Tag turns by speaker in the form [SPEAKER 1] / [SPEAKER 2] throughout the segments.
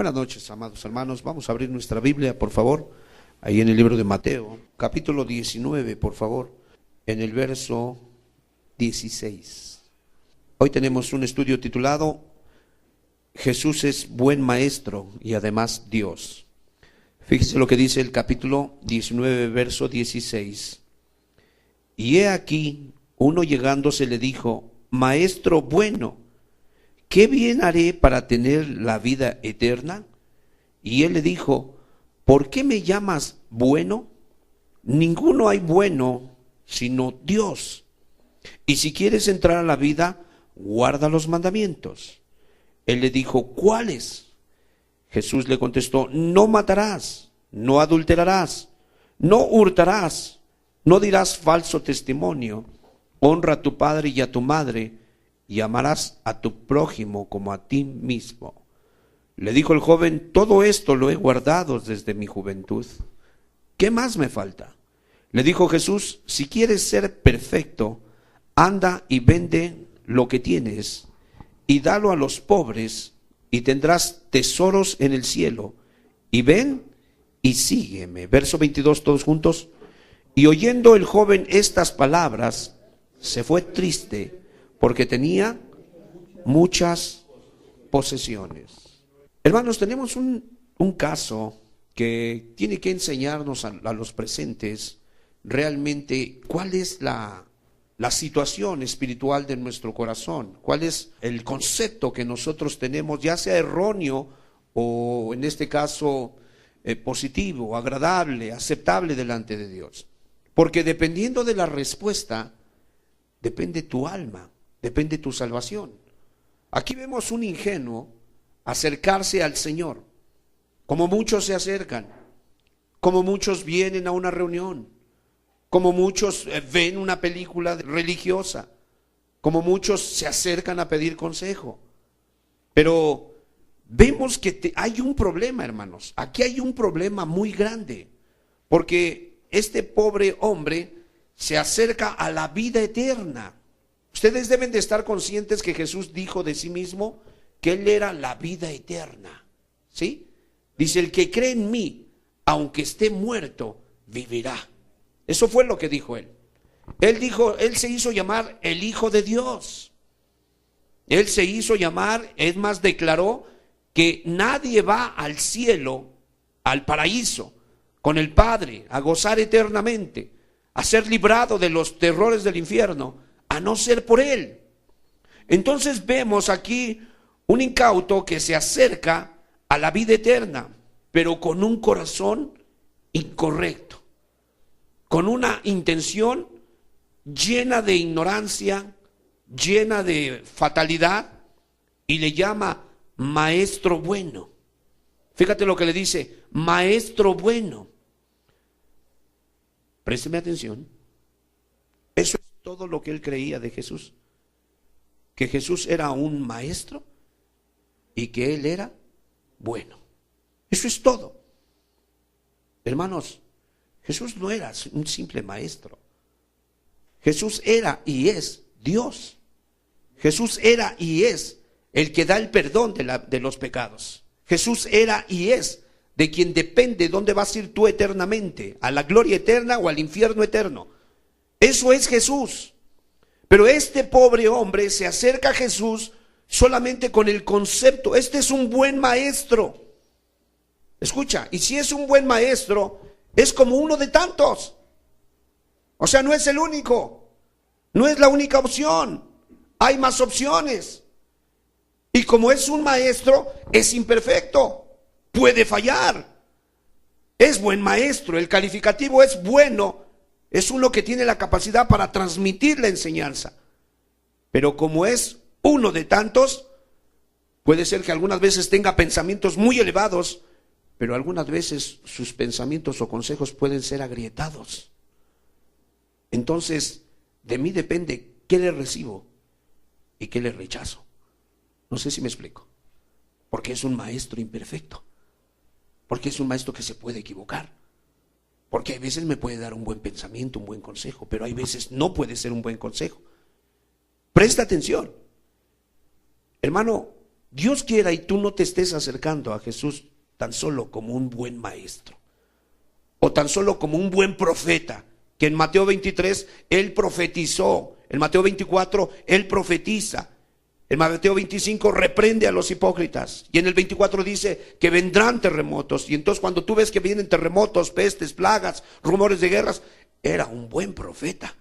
[SPEAKER 1] Buenas noches, amados hermanos. Vamos a abrir nuestra Biblia, por favor, ahí en el libro de Mateo, capítulo 19, por favor, en el verso 16. Hoy tenemos un estudio titulado Jesús es buen maestro y además Dios. Fíjese lo que dice el capítulo 19, verso 16. Y he aquí, uno llegándose le dijo: Maestro bueno, ¿qué bien haré para tener la vida eterna? Y él le dijo: ¿por qué me llamas bueno? Ninguno hay bueno sino Dios. Y si quieres entrar a la vida, guarda los mandamientos. Él le dijo: ¿cuáles? Jesús le contestó: no matarás, no adulterarás, no hurtarás, no dirás falso testimonio, honra a tu padre y a tu madre, y amarás a tu prójimo como a ti mismo. Le dijo el joven: todo esto lo he guardado desde mi juventud. ¿Qué más me falta? Le dijo Jesús: si quieres ser perfecto, anda y vende lo que tienes y dalo a los pobres, y tendrás tesoros en el cielo. Y ven y sígueme. Verso 22, todos juntos. Y oyendo el joven estas palabras, se fue triste, porque tenía muchas posesiones. Hermanos, tenemos un caso que tiene que enseñarnos a los presentes realmente cuál es la situación espiritual de nuestro corazón, cuál es el concepto que nosotros tenemos, ya sea erróneo o en este caso positivo, agradable, aceptable delante de Dios. Porque dependiendo de la respuesta, depende tu alma, depende tu salvación. Aquí vemos un ingenuo acercarse al Señor, como muchos se acercan, como muchos vienen a una reunión, como muchos ven una película religiosa, como muchos se acercan a pedir consejo. Pero vemos que hay un problema, hermanos. Aquí hay un problema muy grande, porque este pobre hombre se acerca a la vida eterna. Ustedes deben de estar conscientes que Jesús dijo de sí mismo que Él era la vida eterna. ¿Sí? Dice: el que cree en mí, aunque esté muerto, vivirá. Eso fue lo que dijo Él. Él dijo, Él se hizo llamar el Hijo de Dios. Él se hizo llamar, es más, declaró que nadie va al cielo, al paraíso, con el Padre, a gozar eternamente, a ser librado de los terrores del infierno, a no ser por Él. Entonces vemos aquí un incauto que se acerca a la vida eterna, pero con un corazón incorrecto, con una intención llena de ignorancia, llena de fatalidad, y le llama maestro bueno. Fíjate lo que le dice: maestro bueno. Présteme atención. Eso es todo lo que él creía de Jesús. Que Jesús era un maestro y que él era bueno. Eso es todo. Hermanos, Jesús no era un simple maestro. Jesús era y es Dios. Jesús era y es el que da el perdón de los pecados. Jesús era y es de quien depende dónde vas a ir tú eternamente, a la gloria eterna o al infierno eterno. Eso es Jesús. Pero este pobre hombre se acerca a Jesús solamente con el concepto: este es un buen maestro. Escucha, y si es un buen maestro, es como uno de tantos. O sea, no es el único, no es la única opción, hay más opciones. Y como es un maestro, es imperfecto, puede fallar. Es buen maestro, el calificativo es bueno, es uno que tiene la capacidad para transmitir la enseñanza. Pero como es uno de tantos, puede ser que algunas veces tenga pensamientos muy elevados, pero algunas veces sus pensamientos o consejos pueden ser agrietados. Entonces, de mí depende qué le recibo y qué le rechazo. No sé si me explico. Porque es un maestro imperfecto. Porque es un maestro que se puede equivocar. Porque hay veces me puede dar un buen pensamiento, un buen consejo, pero hay veces no puede ser un buen consejo. Presta atención. Hermano, Dios quiera y tú no te estés acercando a Jesús tan solo como un buen maestro o tan solo como un buen profeta, que en Mateo 23 Él profetizó, en Mateo 24 Él profetiza, en Mateo 25 reprende a los hipócritas y en el 24 dice que vendrán terremotos. Y entonces cuando tú ves que vienen terremotos, pestes, plagas, rumores de guerras, era un buen profeta.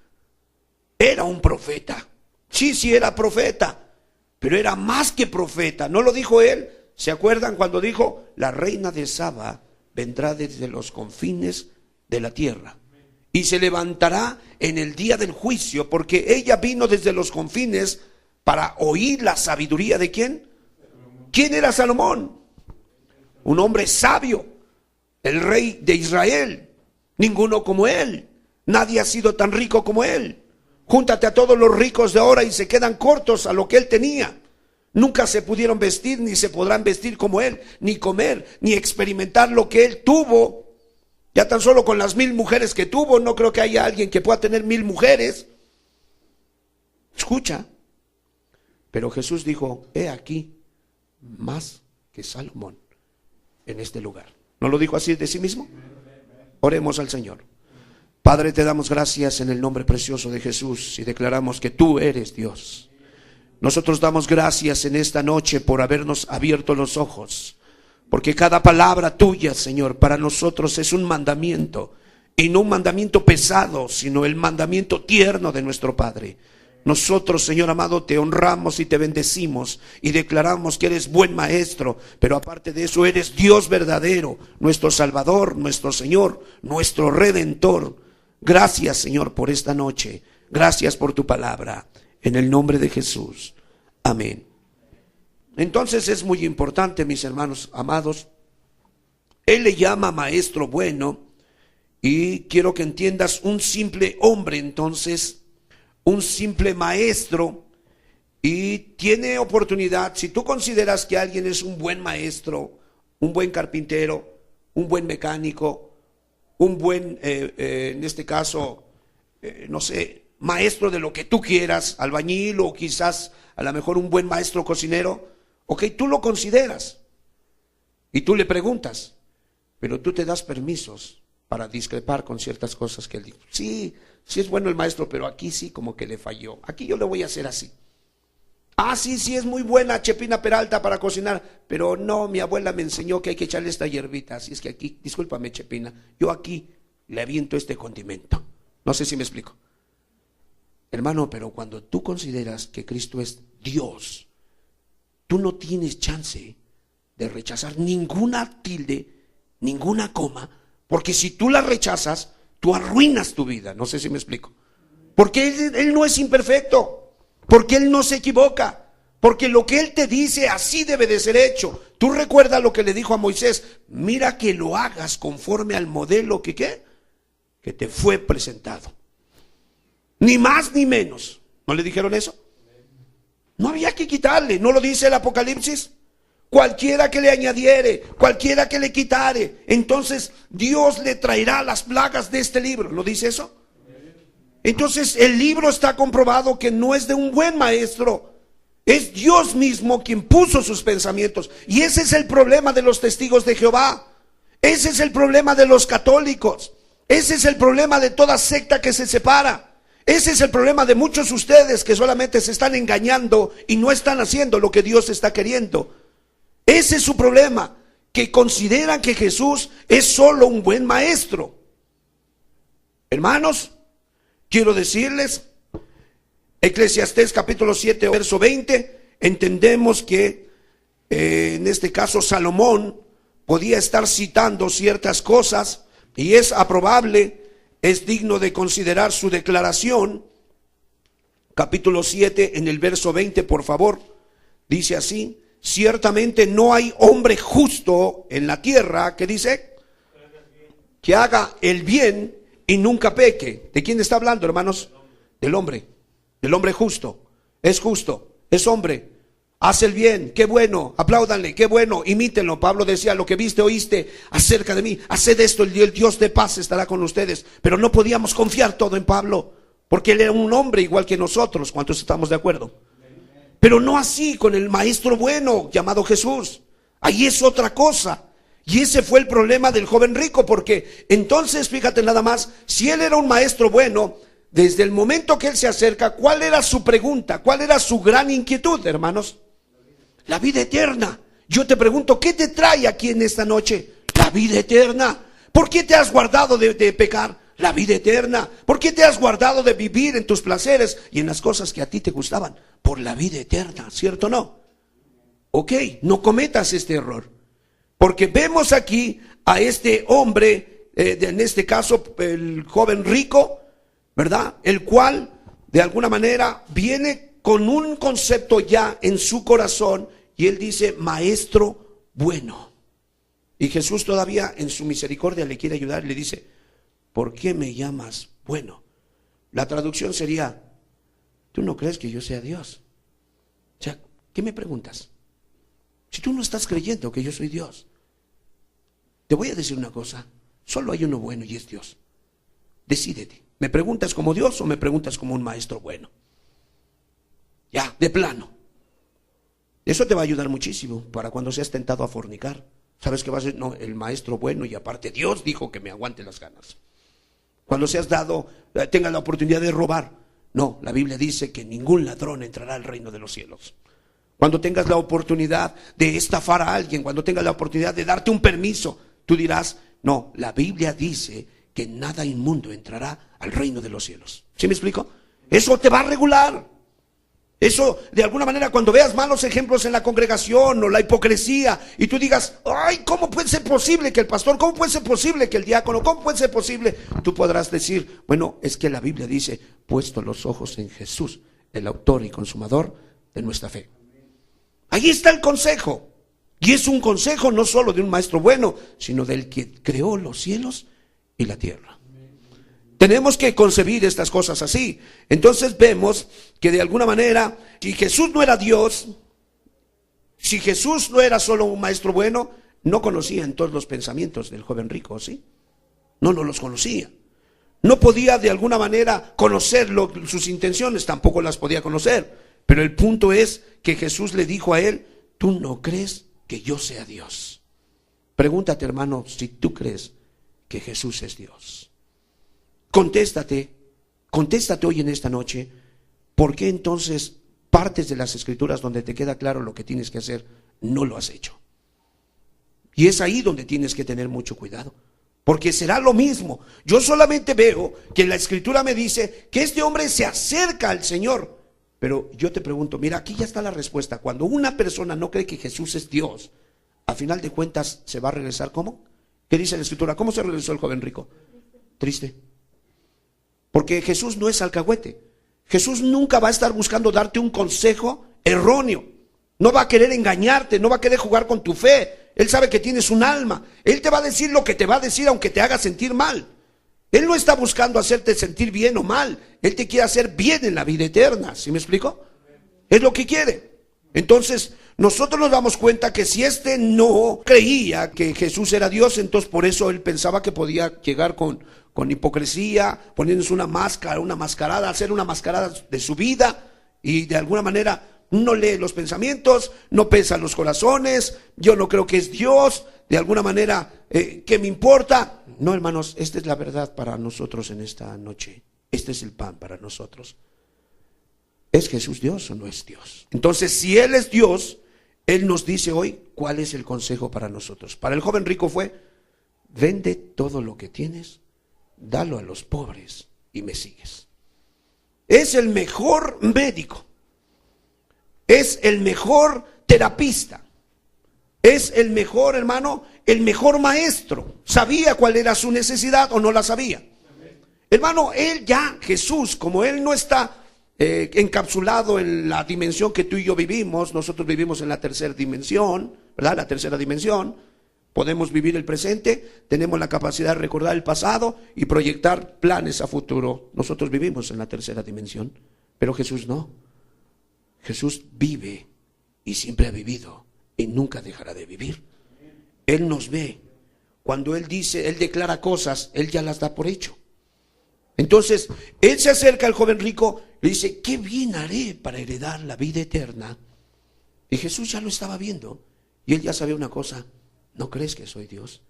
[SPEAKER 1] Era un profeta. Sí, era profeta, pero era más que profeta. ¿No lo dijo él? ¿Se acuerdan cuando dijo: la reina de Saba vendrá desde los confines de la tierra y se levantará en el día del juicio, porque ella vino desde los confines para oír la sabiduría de ¿quién? ¿Quién era Salomón? Un hombre sabio, el rey de Israel. Ninguno como él. Nadie ha sido tan rico como él. Júntate a todos los ricos de ahora y se quedan cortos a lo que él tenía. Nunca se pudieron vestir, ni se podrán vestir como él, ni comer, ni experimentar lo que él tuvo. Ya tan solo con las 1000 mujeres que tuvo, no creo que haya alguien que pueda tener 1000 mujeres. Escucha. Pero Jesús dijo: he aquí más que Salomón en este lugar. ¿No lo dijo así de sí mismo? Oremos al Señor. Padre, te damos gracias en el nombre precioso de Jesús y declaramos que tú eres Dios. Nosotros damos gracias en esta noche por habernos abierto los ojos, porque cada palabra tuya, Señor, para nosotros es un mandamiento, y no un mandamiento pesado, sino el mandamiento tierno de nuestro Padre. Nosotros, Señor amado, te honramos y te bendecimos y declaramos que eres buen maestro, pero aparte de eso eres Dios verdadero, nuestro Salvador, nuestro Señor, nuestro Redentor. Gracias, Señor, por esta noche. Gracias por tu palabra. En el nombre de Jesús. Amén. Entonces es muy importante, mis hermanos amados. Él le llama maestro bueno, y quiero que entiendas, un simple hombre, entonces, un simple maestro, y tiene oportunidad. Si tú consideras que alguien es un buen maestro, un buen carpintero, un buen mecánico, un buen, en este caso, no sé, maestro de lo que tú quieras, albañil, o quizás a lo mejor un buen maestro cocinero, ok, tú lo consideras y tú le preguntas, pero tú te das permisos para discrepar con ciertas cosas que él dijo. Sí es bueno el maestro, pero aquí sí como que le falló. Aquí yo le voy a hacer así. Sí es muy buena Chepina Peralta para cocinar, pero no, mi abuela me enseñó que hay que echarle esta hierbita, así es que aquí, discúlpame Chepina, yo aquí le aviento este condimento. No sé si me explico. Hermano, pero cuando tú consideras que Cristo es Dios, tú no tienes chance de rechazar ninguna tilde, ninguna coma, porque si tú la rechazas, tú arruinas tu vida. No sé si me explico. Porque Él no es imperfecto, porque Él no se equivoca, porque lo que Él te dice así debe de ser hecho. Tú recuerdas lo que le dijo a Moisés: mira que lo hagas conforme al modelo que te fue presentado. Ni más ni menos. ¿No le dijeron eso? No había que quitarle. ¿No lo dice el Apocalipsis? Cualquiera que le añadiere, cualquiera que le quitare, entonces Dios le traerá las plagas de este libro. ¿No dice eso? Entonces el libro está comprobado que no es de un buen maestro. Es Dios mismo quien puso sus pensamientos. Y ese es el problema de los testigos de Jehová. Ese es el problema de los católicos. Ese es el problema de toda secta que se separa. Ese es el problema de muchos de ustedes que solamente se están engañando y no están haciendo lo que Dios está queriendo. Ese es su problema, que consideran que Jesús es solo un buen maestro. Hermanos, quiero decirles, Eclesiastés capítulo 7, verso 20, entendemos que en este caso Salomón podía estar citando ciertas cosas y es aprobable. Es digno de considerar su declaración. Capítulo 7, en el verso 20, por favor. Dice así: ciertamente no hay hombre justo en la tierra, ¿qué dice? Que haga el bien y nunca peque. ¿De quién está hablando, hermanos? Del hombre justo. Es justo, es hombre. Hace el bien, qué bueno, apláudanle, qué bueno, imítenlo. Pablo decía: lo que viste, oíste acerca de mí, haced esto y el Dios de paz estará con ustedes. Pero no podíamos confiar todo en Pablo, porque él era un hombre igual que nosotros. ¿Cuántos estamos de acuerdo? Pero no así con el maestro bueno llamado Jesús. Ahí es otra cosa. Y ese fue el problema del joven rico, porque entonces, fíjate nada más, si él era un maestro bueno, desde el momento que él se acerca, ¿cuál era su pregunta? ¿Cuál era su gran inquietud, hermanos? La vida eterna. Yo te pregunto, ¿qué te trae aquí en esta noche? La vida eterna. ¿Por qué te has guardado de pecar? La vida eterna. ¿Por qué te has guardado de vivir en tus placeres y en las cosas que a ti te gustaban? Por la vida eterna, ¿cierto o no? Ok, no cometas este error. Porque vemos aquí a este hombre, en este caso el joven rico, ¿verdad? El cual de alguna manera viene con un concepto ya en su corazón y él dice, maestro bueno. Y Jesús todavía en su misericordia le quiere ayudar y le dice, ¿por qué me llamas bueno? La traducción sería, ¿tú no crees que yo sea Dios? O sea, ¿qué me preguntas? Si tú no estás creyendo que yo soy Dios, te voy a decir una cosa, solo hay uno bueno y es Dios. Decídete, ¿me preguntas como Dios o me preguntas como un maestro bueno? Ya, de plano. Eso te va a ayudar muchísimo para cuando seas tentado a fornicar. ¿Sabes qué va a ser? No, el maestro bueno y aparte Dios dijo que me aguante las ganas. Cuando seas dado, tengas la oportunidad de robar. No, la Biblia dice que ningún ladrón entrará al reino de los cielos. Cuando tengas la oportunidad de estafar a alguien, cuando tengas la oportunidad de darte un permiso, tú dirás, no, la Biblia dice que nada inmundo entrará al reino de los cielos. ¿Sí me explico? Eso te va a regular. Eso, de alguna manera, cuando veas malos ejemplos en la congregación o la hipocresía y tú digas, ay, ¿cómo puede ser posible que el pastor, cómo puede ser posible que el diácono, cómo puede ser posible? Tú podrás decir, bueno, es que la Biblia dice, puesto los ojos en Jesús, el autor y consumador de nuestra fe. Ahí está el consejo. Y es un consejo no solo de un maestro bueno, sino del que creó los cielos y la tierra. Tenemos que concebir estas cosas así. Entonces vemos que de alguna manera, si Jesús no era Dios, si Jesús no era solo un maestro bueno, no conocía en todos los pensamientos del joven rico, ¿sí? No los conocía. No podía de alguna manera conocer sus intenciones, tampoco las podía conocer. Pero el punto es que Jesús le dijo a él, ¿tú no crees que yo sea Dios? Pregúntate, hermano, si tú crees que Jesús es Dios. Contéstate hoy en esta noche, ¿por qué entonces partes de las Escrituras donde te queda claro lo que tienes que hacer, no lo has hecho? Y es ahí donde tienes que tener mucho cuidado, porque será lo mismo. Yo solamente veo que la Escritura me dice que este hombre se acerca al Señor, pero yo te pregunto, mira, aquí ya está la respuesta. Cuando una persona no cree que Jesús es Dios, a final de cuentas se va a regresar, ¿cómo? ¿Qué dice la Escritura? ¿Cómo se regresó el joven rico? Triste. Porque Jesús no es alcahuete. Jesús nunca va a estar buscando darte un consejo erróneo. No va a querer engañarte, no va a querer jugar con tu fe. Él sabe que tienes un alma. Él te va a decir lo que te va a decir aunque te haga sentir mal. Él no está buscando hacerte sentir bien o mal. Él te quiere hacer bien en la vida eterna. ¿Sí me explico? Es lo que quiere. Entonces, nosotros nos damos cuenta que si este no creía que Jesús era Dios, entonces por eso él pensaba que podía llegar con hipocresía, poniéndose una máscara, una mascarada, hacer una mascarada de su vida y de alguna manera no lee los pensamientos, no pesa los corazones, yo no creo que es Dios, de alguna manera, ¿qué me importa? No, hermanos, esta es la verdad para nosotros en esta noche. Este es el pan para nosotros. ¿Es Jesús Dios o no es Dios? Entonces, si Él es Dios, Él nos dice hoy cuál es el consejo para nosotros. Para el joven rico fue, vende todo lo que tienes, dalo a los pobres y me sigues. Es el mejor médico, es el mejor terapista, es el mejor, hermano, el mejor maestro. ¿Sabía cuál era su necesidad o no la sabía? Hermano, él ya, Jesús, como él no está encapsulado en la dimensión que tú y yo vivimos, nosotros vivimos en la tercera dimensión, ¿verdad? La tercera dimensión. Podemos vivir el presente, tenemos la capacidad de recordar el pasado y proyectar planes a futuro. Nosotros vivimos en la tercera dimensión, pero Jesús no. Jesús vive y siempre ha vivido y nunca dejará de vivir. Él nos ve. Cuando Él dice, Él declara cosas, Él ya las da por hecho. Entonces, Él se acerca al joven rico Le dice, ¿qué bien haré para heredar la vida eterna? Y Jesús ya lo estaba viendo. Y él ya sabía una cosa, ¿no crees que soy Dios?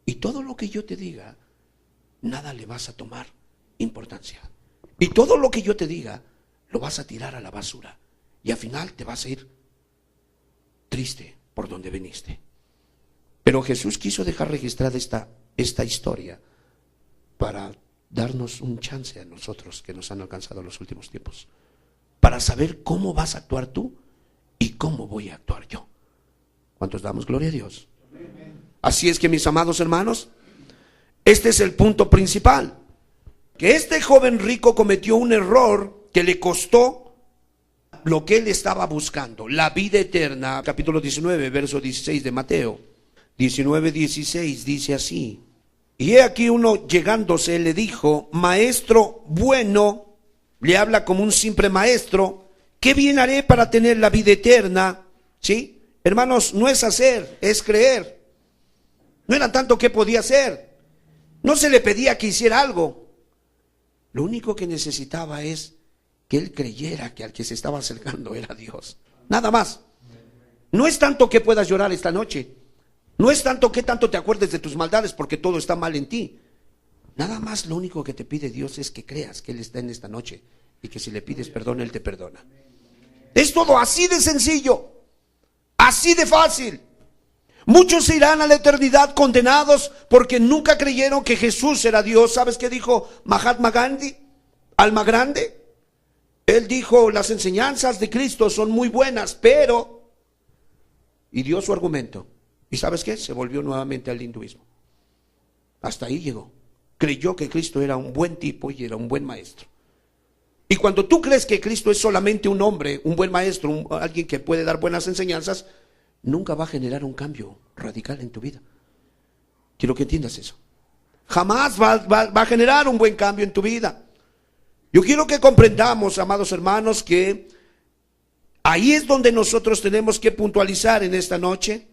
[SPEAKER 1] Y todo lo que yo te diga, nada le vas a tomar importancia. Y todo lo que yo te diga, lo vas a tirar a la basura. Y al final te vas a ir triste por donde viniste. Pero Jesús quiso dejar registrada esta historia para darnos un chance a nosotros que nos han alcanzado los últimos tiempos, para saber cómo vas a actuar tú y cómo voy a actuar yo. ¿Cuántos damos gloria a Dios? Así es que, mis amados hermanos, este es el punto principal, que este joven rico cometió un error que le costó lo que él estaba buscando, la vida eterna. Capítulo 19, verso 16 de Mateo 19:16 dice así: y he aquí uno llegándose le dijo, maestro bueno, le habla como un simple maestro, ¿qué bien haré para tener la vida eterna? ¿Sí? Hermanos, no es hacer, es creer. No era tanto qué podía hacer, no se le pedía que hiciera algo. Lo único que necesitaba es que él creyera que al que se estaba acercando era Dios. Nada más. No es tanto que puedas llorar esta noche. No es tanto que tanto te acuerdes de tus maldades porque todo está mal en ti. Nada más lo único que te pide Dios es que creas que Él está en esta noche y que si le pides perdón, Él te perdona. Es todo así de sencillo, así de fácil. Muchos se irán a la eternidad condenados porque nunca creyeron que Jesús era Dios. ¿Sabes qué dijo Mahatma Gandhi? Alma grande. Él dijo, las enseñanzas de Cristo son muy buenas, pero... y dio su argumento. ¿Y sabes qué? Se volvió nuevamente al hinduismo. Hasta ahí llegó. Creyó que Cristo era un buen tipo y era un buen maestro. Y cuando tú crees que Cristo es solamente un hombre, un buen maestro, alguien que puede dar buenas enseñanzas, nunca va a generar un cambio radical en tu vida. Quiero que entiendas eso. Jamás va a generar un buen cambio en tu vida. Yo quiero que comprendamos, amados hermanos, que ahí es donde nosotros tenemos que puntualizar en esta noche.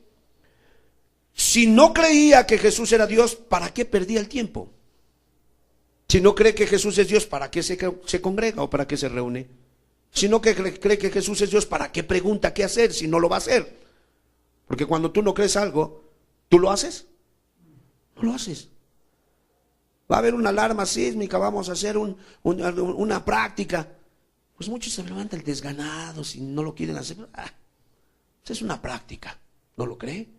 [SPEAKER 1] Si no creía que Jesús era Dios, ¿para qué perdía el tiempo? Si no cree que Jesús es Dios, ¿para qué se congrega o para qué se reúne? Si no cree que Jesús es Dios, ¿para qué pregunta qué hacer si no lo va a hacer? Porque cuando tú no crees algo, ¿tú lo haces? No lo haces. Va a haber una alarma sísmica, vamos a hacer una práctica. Pues muchos se levantan desganados y no lo quieren hacer. Es una práctica, ¿no lo cree?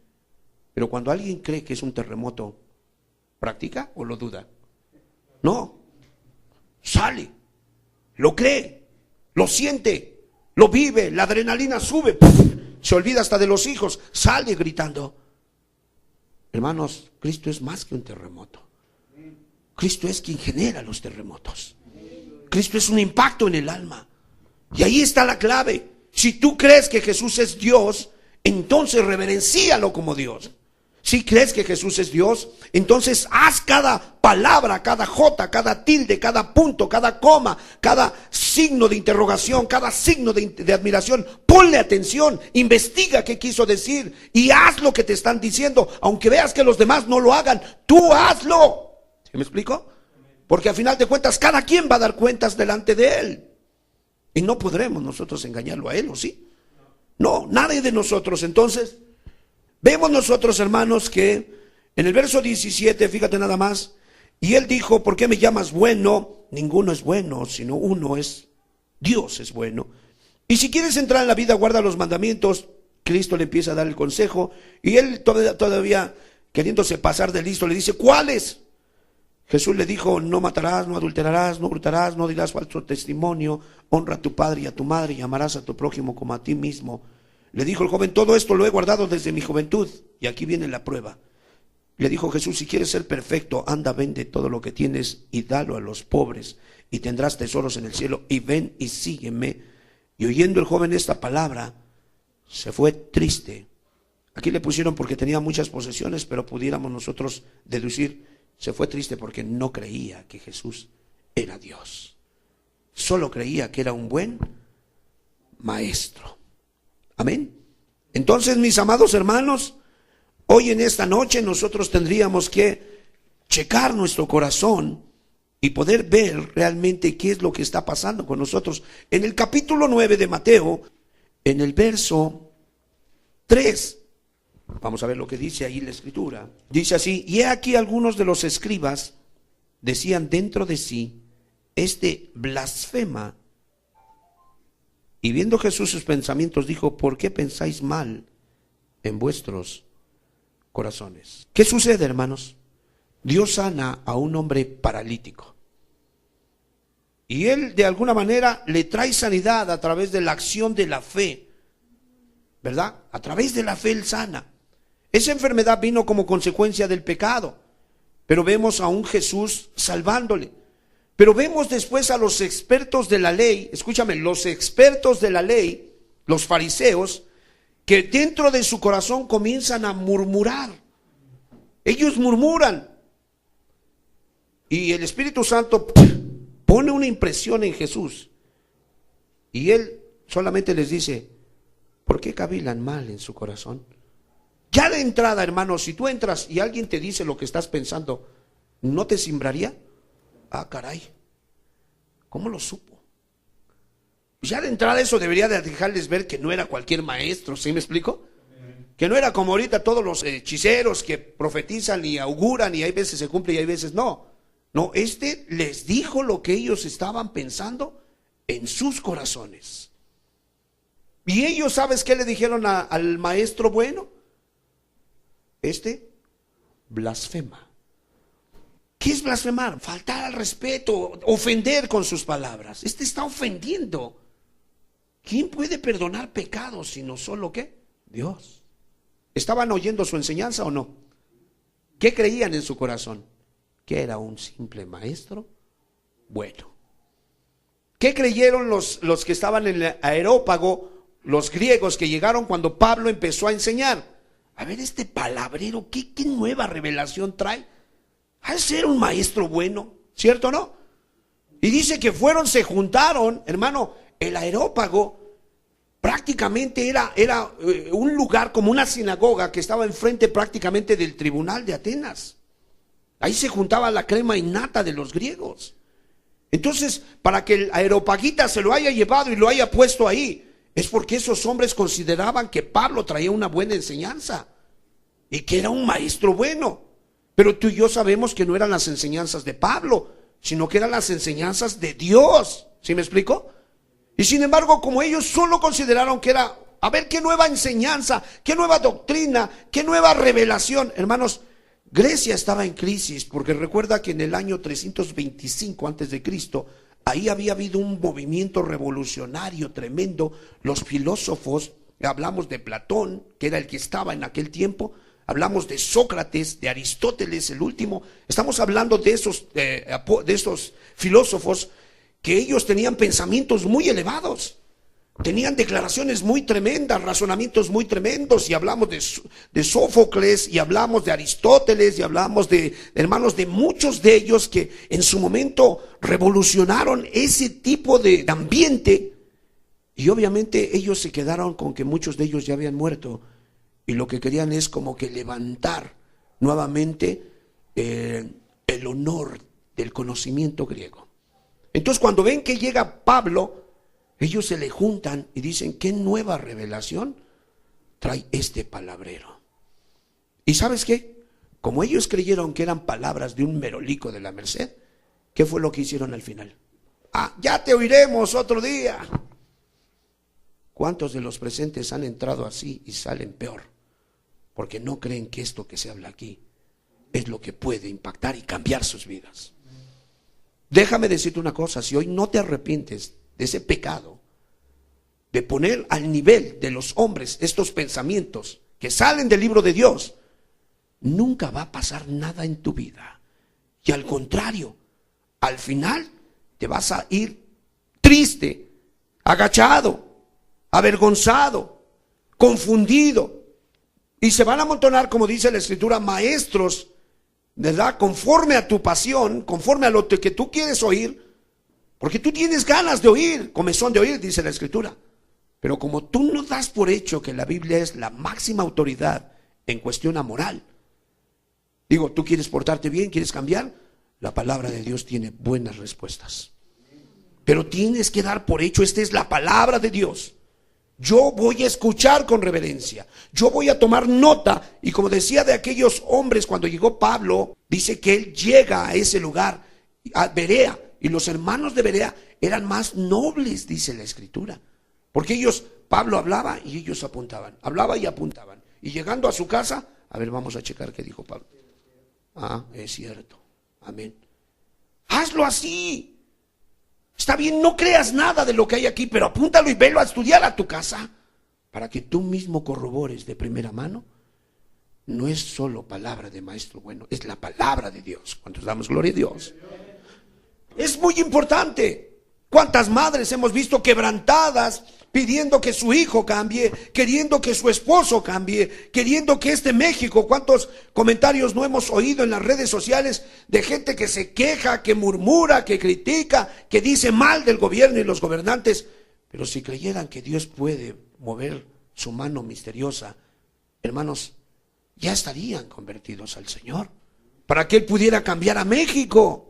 [SPEAKER 1] Pero cuando alguien cree que es un terremoto, ¿practica o lo duda? No, sale, lo cree, lo siente, lo vive, la adrenalina sube, ¡puf! Se olvida hasta de los hijos, sale gritando. Hermanos, Cristo es más que un terremoto. Cristo es quien genera los terremotos. Cristo es un impacto en el alma. Y ahí está la clave. Si tú crees que Jesús es Dios, entonces reverencíalo como Dios. Si crees que Jesús es Dios, entonces haz cada palabra, cada jota, cada tilde, cada punto, cada coma, cada signo de interrogación, cada signo de admiración. Ponle atención, investiga qué quiso decir y haz lo que te están diciendo. Aunque veas que los demás no lo hagan, tú hazlo. ¿Sí me explico? Porque al final de cuentas cada quien va a dar cuentas delante de Él. Y no podremos nosotros engañarlo a Él, ¿o sí? No, nadie de nosotros. Entonces... vemos nosotros, hermanos, que en el verso 17, fíjate nada más, y él dijo, ¿por qué me llamas bueno? Ninguno es bueno, sino uno es, Dios es bueno. Y si quieres entrar en la vida, guarda los mandamientos. Cristo le empieza a dar el consejo, y él todavía queriéndose pasar de listo, le dice, ¿cuáles? Jesús le dijo, no matarás, no adulterarás, no hurtarás, no dirás falso testimonio, honra a tu padre y a tu madre, y amarás a tu prójimo como a ti mismo. Le dijo el joven, todo esto lo he guardado desde mi juventud. Y aquí viene la prueba. Le dijo Jesús, si quieres ser perfecto, anda, vende todo lo que tienes y dalo a los pobres, y tendrás tesoros en el cielo, y ven y sígueme. Y oyendo el joven esta palabra, se fue triste. Aquí le pusieron porque tenía muchas posesiones, pero pudiéramos nosotros deducir, se fue triste porque no creía que Jesús era Dios. Solo creía que era un buen maestro. Amén. Entonces, mis amados hermanos, hoy en esta noche nosotros tendríamos que checar nuestro corazón y poder ver realmente qué es lo que está pasando con nosotros. En el capítulo 9 de Mateo, en el verso 3, vamos a ver lo que dice ahí la escritura. Dice así: y he aquí algunos de los escribas decían dentro de sí, este blasfema. Y viendo Jesús sus pensamientos, dijo: ¿por qué pensáis mal en vuestros corazones? ¿Qué sucede, hermanos? Dios sana a un hombre paralítico. Y Él de alguna manera le trae sanidad a través de la acción de la fe, ¿verdad? A través de la fe Él sana. Esa enfermedad vino como consecuencia del pecado, pero vemos a un Jesús salvándole. Pero vemos después a los expertos de la ley, escúchame, los expertos de la ley, los fariseos, que dentro de su corazón comienzan a murmurar. Ellos murmuran. Y el Espíritu Santo pone una impresión en Jesús. Y Él solamente les dice: ¿por qué cavilan mal en su corazón? Ya de entrada, hermanos, si tú entras y alguien te dice lo que estás pensando, ¿no te simbraría? Ah, caray, ¿cómo lo supo? Ya de entrada eso debería de dejarles ver que no era cualquier maestro, ¿sí me explico? Que no era como ahorita todos los hechiceros que profetizan y auguran y hay veces se cumple y hay veces no. No, les dijo lo que ellos estaban pensando en sus corazones. Y ellos, ¿sabes qué le dijeron al maestro bueno? Blasfema. ¿Qué es blasfemar? Faltar al respeto, ofender con sus palabras. Está ofendiendo. ¿Quién puede perdonar pecados sino solo qué? Dios. ¿Estaban oyendo su enseñanza o no? ¿Qué creían en su corazón? Que era un simple maestro bueno. ¿Qué creyeron los que estaban en el Areópago, los griegos que llegaron cuando Pablo empezó a enseñar? A ver, este palabrero, ¿qué nueva revelación trae? Ha de ser un maestro bueno, ¿cierto o no? Y dice que se juntaron, hermano, el Areópago prácticamente era un lugar como una sinagoga que estaba enfrente prácticamente del tribunal de Atenas. Ahí se juntaba la crema innata de los griegos. Entonces, para que el Areopagita se lo haya llevado y lo haya puesto ahí, es porque esos hombres consideraban que Pablo traía una buena enseñanza y que era un maestro bueno. Pero tú y yo sabemos que no eran las enseñanzas de Pablo, sino que eran las enseñanzas de Dios. ¿Sí me explico? Y sin embargo, como ellos solo consideraron que era, a ver, qué nueva enseñanza, qué nueva doctrina, qué nueva revelación. Hermanos, Grecia estaba en crisis, porque recuerda que en el año 325 antes de Cristo, ahí había habido un movimiento revolucionario tremendo. Los filósofos, hablamos de Platón, que era el que estaba en aquel tiempo, hablamos de Sócrates, de Aristóteles, el último. Estamos hablando de esos filósofos que ellos tenían pensamientos muy elevados, tenían declaraciones muy tremendas, razonamientos muy tremendos. Y hablamos de Sófocles, y hablamos de Aristóteles, y hablamos de hermanos, de muchos de ellos que en su momento revolucionaron ese tipo de ambiente. Y obviamente ellos se quedaron con que muchos de ellos ya habían muerto, y lo que querían es como que levantar nuevamente el honor del conocimiento griego. Entonces, cuando ven que llega Pablo, ellos se le juntan y dicen: ¿qué nueva revelación trae este palabrero? ¿Y sabes qué? Como ellos creyeron que eran palabras de un merolico de la Merced, ¿qué fue lo que hicieron al final? Ah, ya te oiremos otro día. ¿Cuántos de los presentes han entrado así y salen peor? Porque no creen que esto que se habla aquí es lo que puede impactar y cambiar sus vidas. Déjame decirte una cosa: si hoy no te arrepientes de ese pecado, de poner al nivel de los hombres estos pensamientos que salen del libro de Dios, nunca va a pasar nada en tu vida. Y al contrario, al final te vas a ir triste, agachado, avergonzado, confundido. Y se van a amontonar, como dice la Escritura, maestros, ¿verdad? Conforme a tu pasión, conforme a lo que tú quieres oír. Porque tú tienes ganas de oír, comezón de oír, dice la Escritura. Pero como tú no das por hecho que la Biblia es la máxima autoridad en cuestión moral, digo, tú quieres portarte bien, quieres cambiar, La palabra de Dios tiene buenas respuestas. Pero tienes que dar por hecho, esta es la palabra de Dios. Yo voy a escuchar con reverencia, yo voy a tomar nota. Y como decía de aquellos hombres, cuando llegó Pablo, dice que él llega a ese lugar, a Berea, y los hermanos de Berea eran más nobles, dice la Escritura, porque ellos, Pablo hablaba y ellos apuntaban, hablaba y apuntaban, y llegando a su casa, a ver, vamos a checar qué dijo Pablo. Ah, es cierto, amén. Hazlo así. Está bien, no creas nada de lo que hay aquí, pero apúntalo y velo a estudiar a tu casa, para que tú mismo corrobores de primera mano. No es solo palabra de maestro bueno, es la palabra de Dios. ¿Cuántos damos gloria a Dios? Es muy importante. ¿Cuántas madres hemos visto quebrantadas, pidiendo que su hijo cambie, queriendo que su esposo cambie, queriendo que este México? ¿Cuántos comentarios no hemos oído en las redes sociales de gente que se queja, que murmura, que critica, que dice mal del gobierno y los gobernantes? Pero si creyeran que Dios puede mover su mano misteriosa, hermanos, ya estarían convertidos al Señor, para que Él pudiera cambiar a México.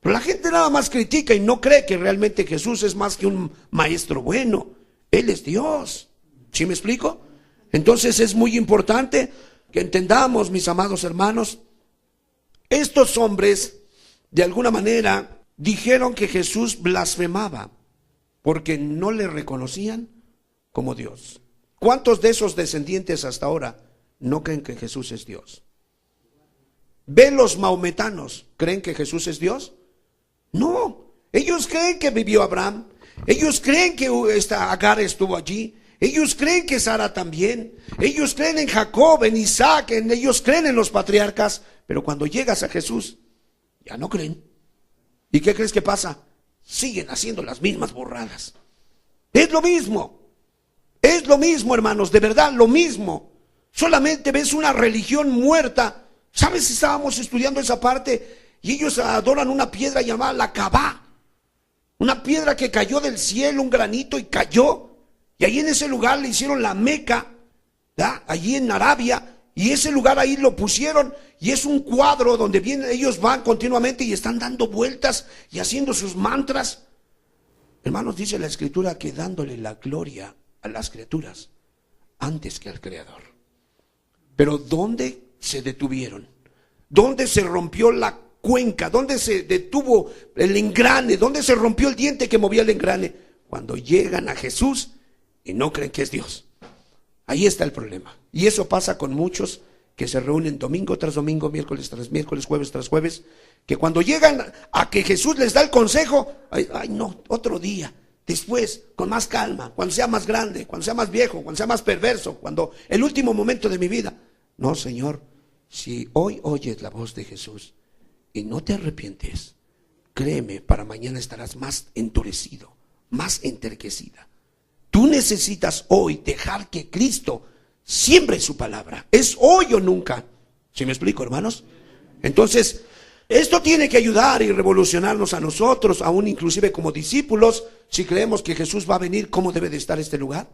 [SPEAKER 1] Pero la gente nada más critica y no cree que realmente Jesús es más que un maestro bueno. Él es Dios. ¿Sí me explico? Entonces es muy importante que entendamos, mis amados hermanos, estos hombres de alguna manera dijeron que Jesús blasfemaba porque no le reconocían como Dios. ¿Cuántos de esos descendientes hasta ahora no creen que Jesús es Dios? ¿Ve los maometanos? ¿Creen que Jesús es Dios? No, ellos creen que vivió Abraham, ellos creen que esta Agar estuvo allí, ellos creen que Sara también, ellos creen en Jacob, en Isaac, ellos creen en los patriarcas, pero cuando llegas a Jesús, ya no creen. ¿Y qué crees que pasa? Siguen haciendo las mismas burradas. Es lo mismo, hermanos, de verdad, lo mismo. Solamente ves una religión muerta. ¿Sabes? Estábamos estudiando esa parte y ellos adoran una piedra llamada la Kabá, una piedra que cayó del cielo, un granito, y cayó, y ahí en ese lugar le hicieron la Meca, ¿verdad? Allí en Arabia, y ese lugar ahí lo pusieron, y es un cuadro donde ellos van continuamente y están dando vueltas y haciendo sus mantras. Hermanos, dice la Escritura que dándole la gloria a las criaturas antes que al Creador. Pero ¿dónde se detuvieron? ¿Dónde se rompió la cuenca? ¿Dónde se detuvo el engrane? ¿Dónde se rompió el diente que movía el engrane? Cuando llegan a Jesús y no creen que es Dios. Ahí está el problema. Y eso pasa con muchos que se reúnen domingo tras domingo, miércoles tras miércoles, jueves tras jueves, que cuando llegan a que Jesús les da el consejo, ay no, otro día, después, con más calma, cuando sea más grande, cuando sea más viejo, cuando sea más perverso, cuando el último momento de mi vida. No, Señor, si hoy oyes la voz de Jesús y no te arrepientes, créeme, para mañana estarás más endurecido, más enterquecida. Tú necesitas hoy dejar que Cristo siembre su palabra. Es hoy o nunca. ¿Sí me explico, hermanos? Entonces, esto tiene que ayudar y revolucionarnos a nosotros, aún inclusive como discípulos. Si creemos que Jesús va a venir, ¿cómo debe de estar este lugar?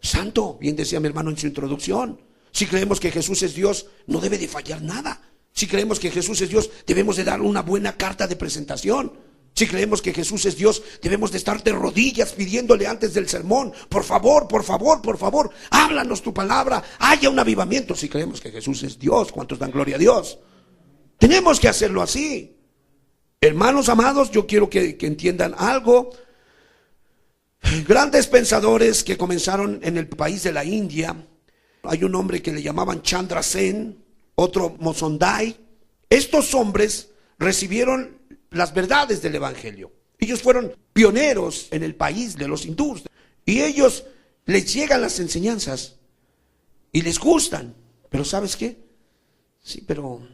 [SPEAKER 1] Santo, bien decía mi hermano en su introducción. Si creemos que Jesús es Dios, no debe de fallar nada. Si creemos que Jesús es Dios, debemos de dar una buena carta de presentación. Si creemos que Jesús es Dios, debemos de estar de rodillas pidiéndole antes del sermón: por favor, por favor, por favor, háblanos tu palabra, haya un avivamiento. Si creemos que Jesús es Dios, ¿cuántos dan gloria a Dios? Tenemos que hacerlo así. Hermanos amados, yo quiero que entiendan algo. Grandes pensadores que comenzaron en el país de la India. Hay un hombre que le llamaban Chandra Sen, otro Mosondai. Estos hombres recibieron las verdades del Evangelio. Ellos fueron pioneros en el país de los hindúes. Y ellos les llegan las enseñanzas y les gustan. Pero ¿sabes qué? Sí, pero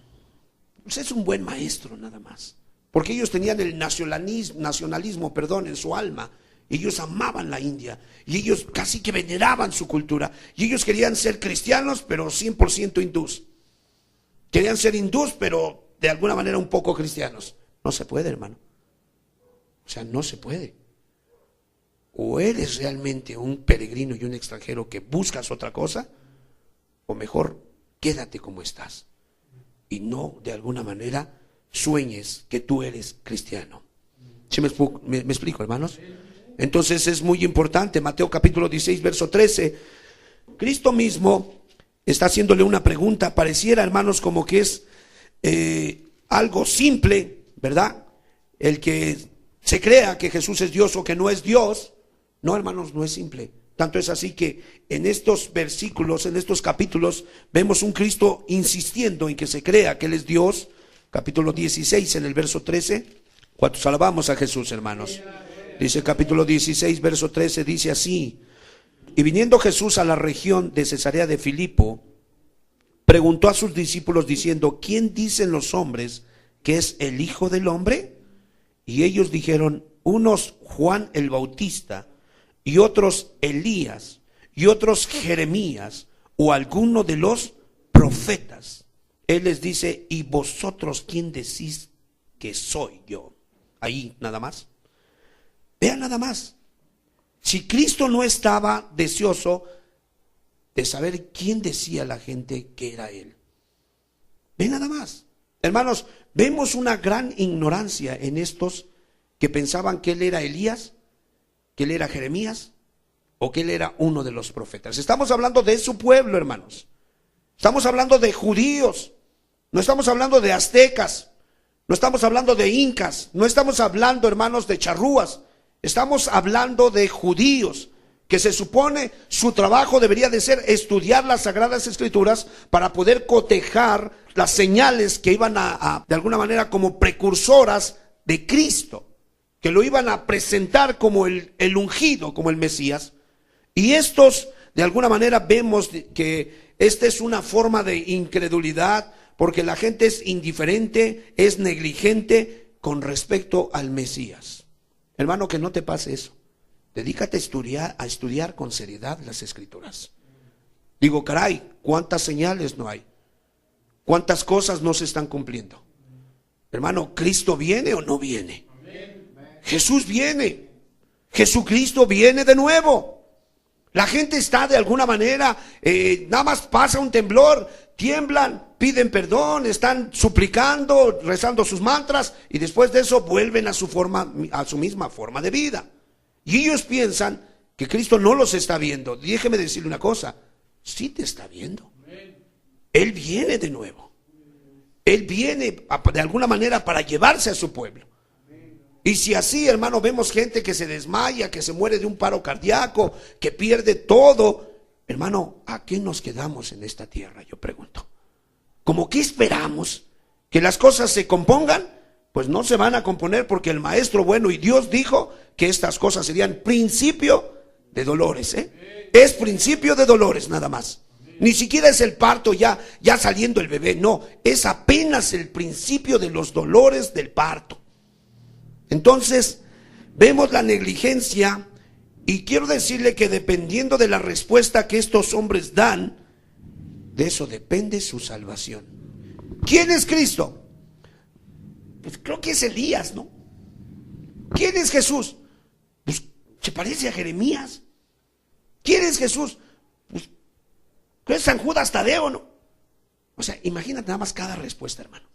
[SPEAKER 1] pues es un buen maestro nada más. Porque ellos tenían el nacionalismo, en su alma. Ellos amaban la India y ellos casi que veneraban su cultura. Y ellos querían ser cristianos, pero 100% hindús. Querían ser hindús, pero de alguna manera un poco cristianos. No se puede, hermano. O sea, no se puede. O eres realmente un peregrino y un extranjero que buscas otra cosa, o mejor, quédate como estás. Y no, de alguna manera, sueñes que tú eres cristiano. ¿Sí me explico, hermanos? Entonces es muy importante. Mateo capítulo 16, verso 13. Cristo mismo está haciéndole una pregunta. Pareciera, hermanos, como que es algo simple, ¿verdad? El que se crea que Jesús es Dios o que no es Dios. No, hermanos, no es simple. Tanto es así que en estos versículos, en estos capítulos, vemos un Cristo insistiendo en que se crea que Él es Dios. Capítulo 16, en el verso 13. ¿Cuántos alabamos a Jesús, hermanos? Dice capítulo 16, verso 13, dice así: y viniendo Jesús a la región de Cesarea de Filipo, preguntó a sus discípulos diciendo: ¿quién dicen los hombres que es el Hijo del Hombre? Y ellos dijeron: unos Juan el Bautista, y otros Elías, y otros Jeremías, o alguno de los profetas. Él les dice: ¿y vosotros quién decís que soy yo? Ahí nada más. Vean nada más. Si Cristo no estaba deseoso de saber quién decía la gente que era Él. Ve nada más. Hermanos, vemos una gran ignorancia en estos que pensaban que Él era Elías, que Él era Jeremías, o que Él era uno de los profetas. Estamos hablando de su pueblo, hermanos. Estamos hablando de judíos. No estamos hablando de aztecas. No estamos hablando de incas. No estamos hablando, hermanos, de charrúas. Estamos hablando de judíos, que se supone su trabajo debería de ser estudiar las Sagradas Escrituras para poder cotejar las señales que iban de alguna manera como precursoras de Cristo, que lo iban a presentar como el ungido, como el Mesías. Y estos, de alguna manera, vemos que esta es una forma de incredulidad, porque la gente es indiferente, es negligente con respecto al Mesías. Hermano, que no te pase eso. Dedícate a estudiar con seriedad las Escrituras. Digo, caray, ¿cuántas señales no hay? ¿Cuántas cosas no se están cumpliendo? Hermano, ¿Cristo viene o no viene? Jesús viene. Jesucristo viene de nuevo. La gente está de alguna manera, nada más pasa un temblor, tiemblan, piden perdón, están suplicando, rezando sus mantras, y después de eso vuelven a su misma forma de vida. Y ellos piensan que Cristo no los está viendo. Déjeme decirle una cosa: sí te está viendo. Él viene de nuevo. Él viene de alguna manera para llevarse a su pueblo. Y si así, hermano, vemos gente que se desmaya, que se muere de un paro cardíaco, que pierde todo, hermano, ¿a qué nos quedamos en esta tierra? Yo pregunto. ¿Cómo que esperamos? ¿Que las cosas se compongan? Pues no se van a componer, porque el Maestro bueno y Dios dijo que estas cosas serían principio de dolores. Es principio de dolores nada más. Ni siquiera es el parto ya saliendo el bebé, no, es apenas el principio de los dolores del parto. Entonces, vemos la negligencia, y quiero decirle que dependiendo de la respuesta que estos hombres dan, de eso depende su salvación. ¿Quién es Cristo? Pues creo que es Elías, ¿no? ¿Quién es Jesús? Pues se parece a Jeremías. ¿Quién es Jesús? Pues creo que es San Judas Tadeo, ¿no? O sea, imagínate nada más cada respuesta, hermano.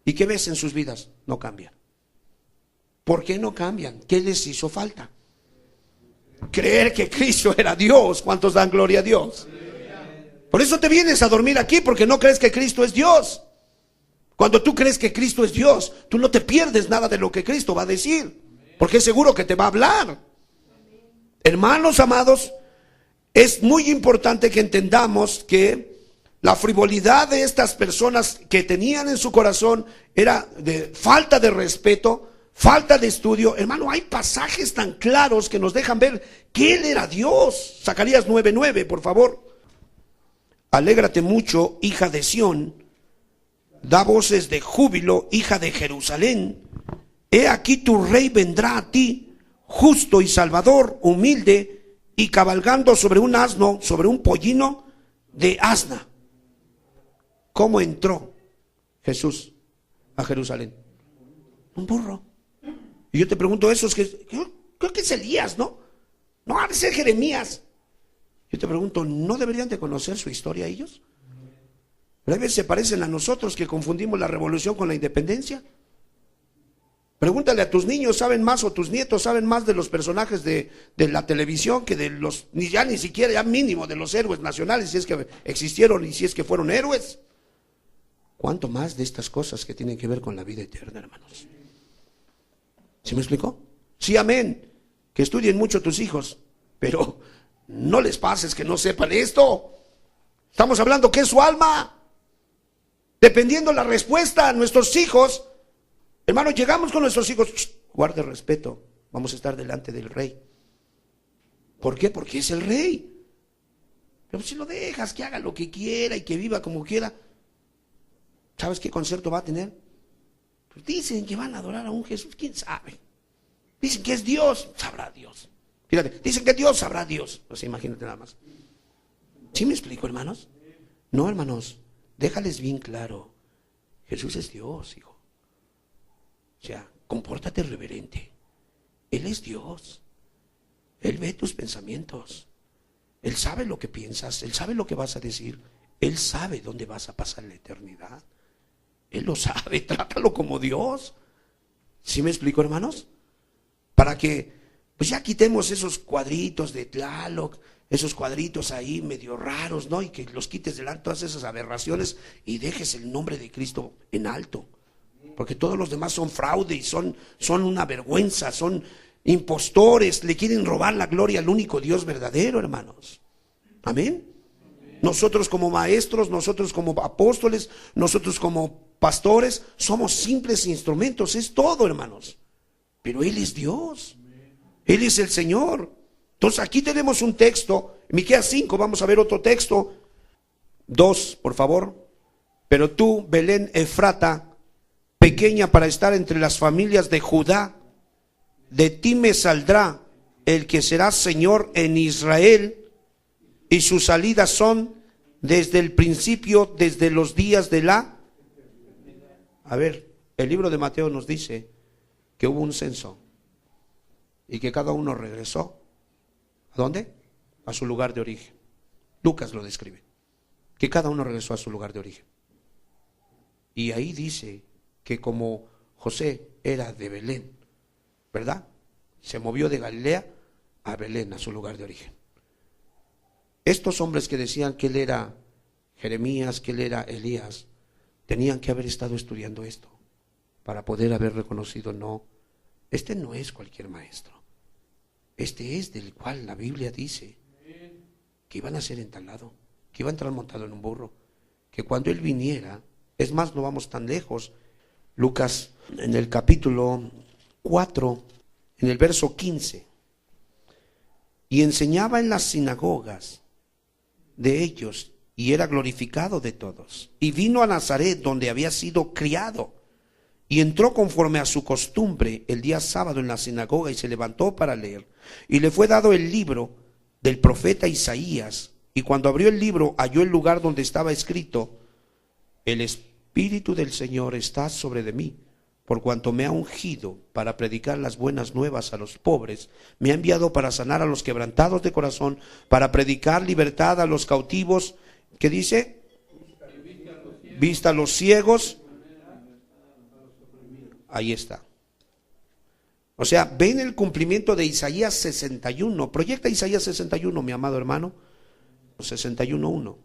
[SPEAKER 1] ¿Y qué ves en sus vidas? No cambian. ¿Por qué no cambian? ¿Qué les hizo falta? Creer que Cristo era Dios. ¿Cuántos dan gloria a Dios? Por eso te vienes a dormir aquí, porque no crees que Cristo es Dios. Cuando tú crees que Cristo es Dios, tú no te pierdes nada de lo que Cristo va a decir, porque es seguro que te va a hablar. Hermanos amados, es muy importante que entendamos que la frivolidad de estas personas que tenían en su corazón era de falta de respeto, falta de estudio. Hermano, hay pasajes tan claros que nos dejan ver que Él era Dios. Zacarías 9:9, por favor. Alégrate mucho, hija de Sión, da voces de júbilo, hija de Jerusalén. He aquí tu rey vendrá a ti, justo y salvador, humilde, y cabalgando sobre un asno, sobre un pollino de asna. ¿Cómo entró Jesús a Jerusalén? Un burro. Y yo te pregunto, eso es que creo que es Elías, ¿no? No, ha de ser Jeremías. Yo te pregunto, ¿no deberían de conocer su historia ellos? Pero a veces se parecen a nosotros que confundimos la revolución con la independencia. Pregúntale a tus niños, ¿saben más? O tus nietos saben más de los personajes de la televisión que de los, ni siquiera, ya mínimo, de los héroes nacionales, si es que existieron y si es que fueron héroes. ¿Cuánto más de estas cosas que tienen que ver con la vida eterna, hermanos? ¿Sí me explicó? Sí, amén. Que estudien mucho tus hijos, pero no les pases que no sepan esto. Estamos hablando que es su alma. Dependiendo la respuesta a nuestros hijos, hermano, llegamos con nuestros hijos, guarde respeto, vamos a estar delante del rey. ¿Por qué? Porque es el rey. Pero si lo dejas que haga lo que quiera y que viva como quiera, ¿sabes qué concierto va a tener? Pues dicen que van a adorar a un Jesús, ¿quién sabe? Dicen que es Dios, sabrá Dios. Fíjate, dicen que es Dios, sabrá Dios. O sea, imagínate nada más. ¿Sí me explico, hermanos? No, hermanos, déjales bien claro, Jesús es Dios, hijo. O sea, compórtate reverente. Él es Dios. Él ve tus pensamientos. Él sabe lo que piensas. Él sabe lo que vas a decir. Él sabe dónde vas a pasar la eternidad. Él lo sabe. Trátalo como Dios. ¿Sí me explico, hermanos? Para que, pues ya quitemos esos cuadritos de Tlaloc, esos cuadritos ahí medio raros, ¿no? Y que los quites delante todas esas aberraciones y dejes el nombre de Cristo en alto. Porque todos los demás son fraude y son una vergüenza, son impostores, le quieren robar la gloria al único Dios verdadero, hermanos. Amén. Nosotros como maestros, nosotros como apóstoles, nosotros como pastores, somos simples instrumentos, es todo, hermanos. Pero Él es Dios, Él es el Señor. Entonces aquí tenemos un texto, Miqueas 5, vamos a ver otro texto, 2, por favor. Pero tú, Belén Efrata, pequeña para estar entre las familias de Judá, de ti me saldrá el que será Señor en Israel, y sus salidas son desde el principio, desde los días de la... A ver, el libro de Mateo nos dice que hubo un censo y que cada uno regresó. ¿A dónde? A su lugar de origen. Lucas lo describe, que cada uno regresó a su lugar de origen. Y ahí dice que como José era de Belén, ¿verdad? Se movió de Galilea a Belén, a su lugar de origen. Estos hombres que decían que él era Jeremías, que él era Elías, tenían que haber estado estudiando esto para poder haber reconocido, no, este no es cualquier maestro. Este es del cual la Biblia dice que iban a ser entalado, que iba a entrar montado en un burro, que cuando él viniera, es más, no vamos tan lejos, Lucas en el capítulo 4, en el verso 15, y enseñaba en las sinagogas de ellos, y era glorificado de todos. Y vino a Nazaret, donde había sido criado, y entró conforme a su costumbre el día sábado en la sinagoga, y se levantó para leer. Y le fue dado el libro del profeta Isaías, y cuando abrió el libro, halló el lugar donde estaba escrito: el Espíritu del Señor está sobre de mí, por cuanto me ha ungido para predicar las buenas nuevas a los pobres, me ha enviado para sanar a los quebrantados de corazón, para predicar libertad a los cautivos. ¿Qué dice? Vista a los ciegos. Ahí está. O sea, ven el cumplimiento de Isaías 61. Proyecta Isaías 61, mi amado hermano. 61:1.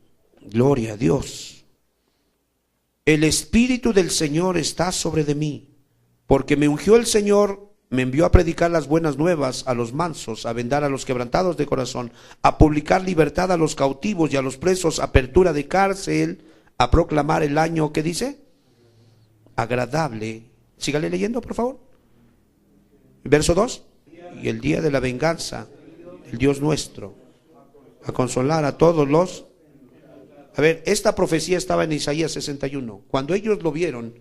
[SPEAKER 1] Gloria a Dios. El Espíritu del Señor está sobre de mí, porque me ungió el Señor, me envió a predicar las buenas nuevas a los mansos, a vendar a los quebrantados de corazón, a publicar libertad a los cautivos y a los presos, apertura de cárcel, a proclamar el año, ¿qué dice? Agradable. Sígale leyendo, por favor. Verso 2. Y el día de la venganza, el Dios nuestro, a consolar a todos los... A ver, esta profecía estaba en Isaías 61. Cuando ellos lo vieron,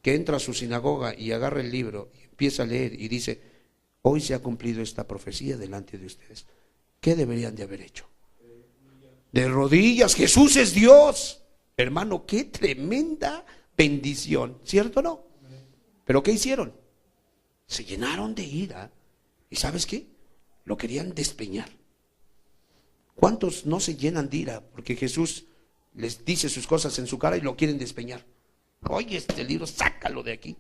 [SPEAKER 1] que entra a su sinagoga y agarra el libro y empieza a leer y dice: hoy se ha cumplido esta profecía delante de ustedes. ¿Qué deberían de haber hecho? De rodillas, Jesús es Dios. Hermano, qué tremenda bendición, ¿cierto o no? ¿Pero qué hicieron? Se llenaron de ira. ¿Y sabes qué? Lo querían despeñar. ¿Cuántos no se llenan de ira porque Jesús les dice sus cosas en su cara y lo quieren despeñar. Oye, este libro, sácalo de aquí.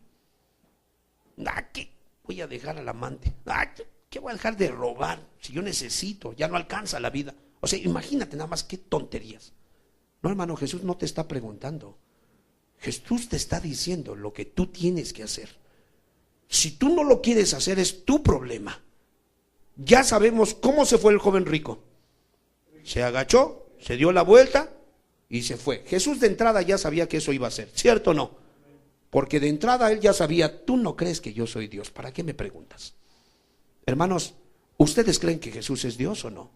[SPEAKER 1] ¿Qué voy a dejar al amante? ¿Qué voy a dejar de robar? Si yo necesito, ya no alcanza la vida. O sea, imagínate nada más qué tonterías. No, hermano, Jesús no te está preguntando. Jesús te está diciendo lo que tú tienes que hacer. Si tú no lo quieres hacer, es tu problema. Ya sabemos cómo se fue el joven rico. Se agachó, se dio la vuelta y se fue. Jesús de entrada ya sabía que eso iba a ser, ¿cierto o no? Porque de entrada él ya sabía, tú no crees que yo soy Dios, ¿para qué me preguntas? Hermanos, ¿ustedes creen que Jesús es Dios o no?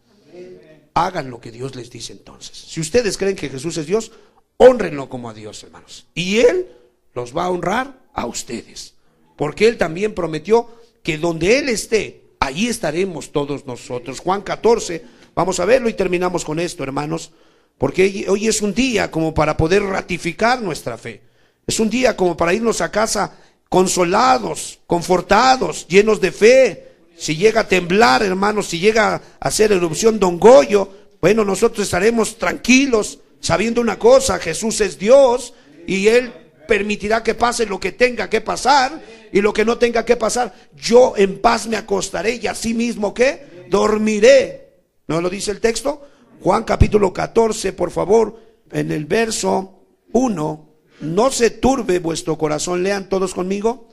[SPEAKER 1] Hagan lo que Dios les dice entonces. Si ustedes creen que Jesús es Dios, hónrenlo como a Dios, hermanos. Y Él los va a honrar a ustedes. Porque Él también prometió que donde Él esté, allí estaremos todos nosotros. Juan 14, vamos a verlo y terminamos con esto, hermanos. Porque hoy es un día como para poder ratificar nuestra fe. Es un día como para irnos a casa consolados, confortados, llenos de fe. Si llega a temblar, hermanos, si llega a hacer erupción Don Goyo, bueno, nosotros estaremos tranquilos, sabiendo una cosa: Jesús es Dios y Él permitirá que pase lo que tenga que pasar, y lo que no tenga que pasar, yo en paz me acostaré y así mismo ¿qué? Dormiré. ¿No lo dice el texto? Juan capítulo 14, por favor, en el verso 1. No se turbe vuestro corazón, lean todos conmigo.